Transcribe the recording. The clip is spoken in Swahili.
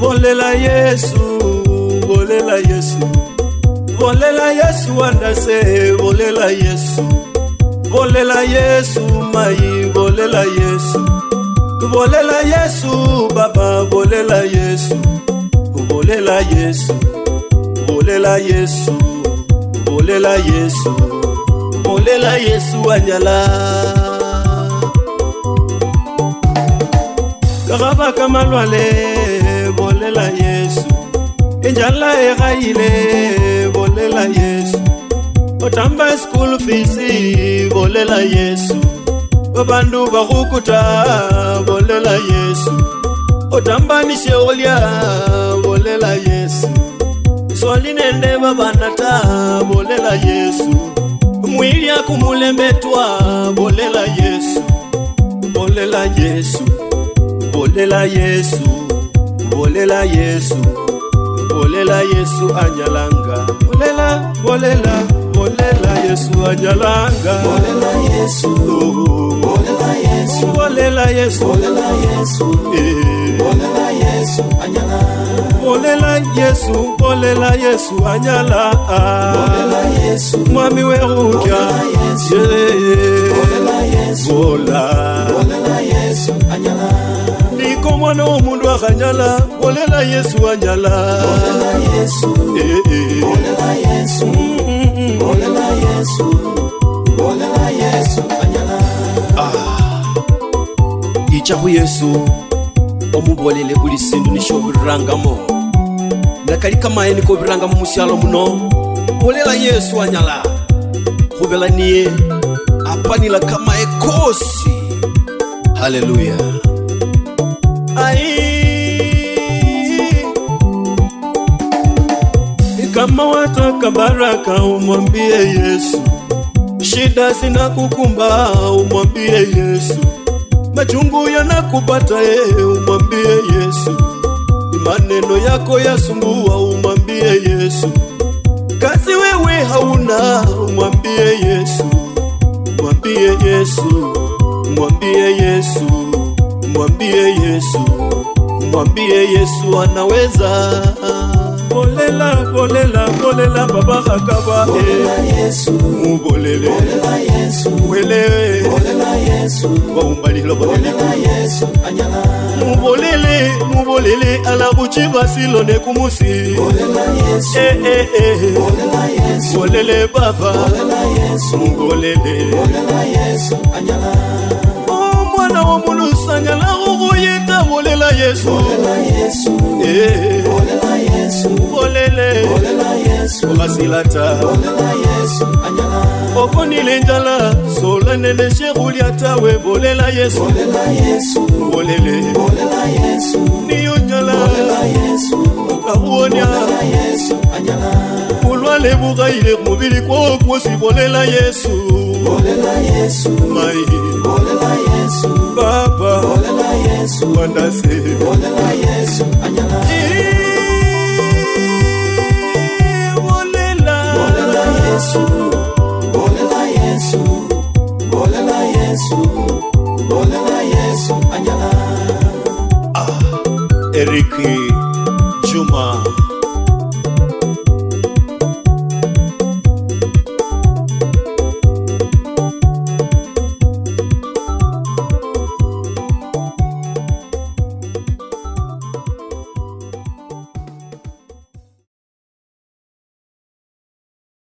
Bolela Yesu, bolela Yesu, bolela Yesu andase, bolela Yesu, bolela Yesu mai, bolela Yesu, bolela Yesu baba, bolela Yesu, bolela Yesu, bolela Yesu, bolela Yesu, bolela Yesu anyala. Karaba kamalwale, bolela Yesu, injala egaile, bolela Yesu, otamba school fees, bolela Yesu, babandu bakukuta, bolela Yesu, otamba nisheolia, bolela Yesu, solinende babanata, bolela Yesu, mwilia kumulembetwa, bolela Yesu, bolela Yesu, bolela Yesu, bolela Yesu, bolela Yesu anyalanga, bolela, bolela, bolela Yesu anyalanga, bolela Yesu, bolela Yesu, bolela Yesu, bolela Yesu, bolela Yesu anyalanga, bolela Yesu, bolela Yesu anyala, bolela Yesu, mwami weruka, bolela Yesu, bolela Yesu anyalanga. Niko mwana omundu akanyala, bolela Yesu anyala, bolela Yesu, bolela Yesu, bolela Yesu, bolela Yesu anyala. Ichaku Yesu omubolele buli sindu nisho birangamo, nakali kama yeni ko birangamo musyalo muno, bolela Yesu anyala, khubela niye apanila kama ekosi. Haleluya. Kama wataka baraka umwambie Yesu, shida zinakukumba umwambie Yesu, machungu yanakupata umwambie Yesu, maneno yako yasumbua umwambie Yesu, kazi wewe hauna umwambie Yesu, mwambie Yesu, mwambie Yesu, mwambie Yesu, mwambie Yesu anaweza. Bolela, bolela, bolela baba hakaba, bolela Yesu, mubolele, bolela Yesu, wele, bolela Yesu, waumbalilo bolela Yesu anyala, mubolele, mubolele ala buchiba silone kumusi, bolela Yesu, bolela Yesu, bolele baba, bolela Yesu, mubolele, bolela Yesu anyala. Mwana wa mulu sanyala uyita, bolela Yesu, bolela Yesu, bolela Yesu, bolele, bolela Yesu, wasilata, bolela Yesu anyala. Okonile njala, sola nene sheruliata we, bolela Yesu, bolela Yesu, bolele, bolela Yesu, niyo njala, bolela Yesu, kahuonia, bolela Yesu anyala. ulwale bugaile mubili kwa kwosi, bolela Yesu, bolela Yesu, mai, bolela Yesu, baba, bolela Yesu, wandase, bolela Yesu anyala. bolela Yesu, bolela Yesu, bolela Yesu, bolela Yesu anyala. Eric Juma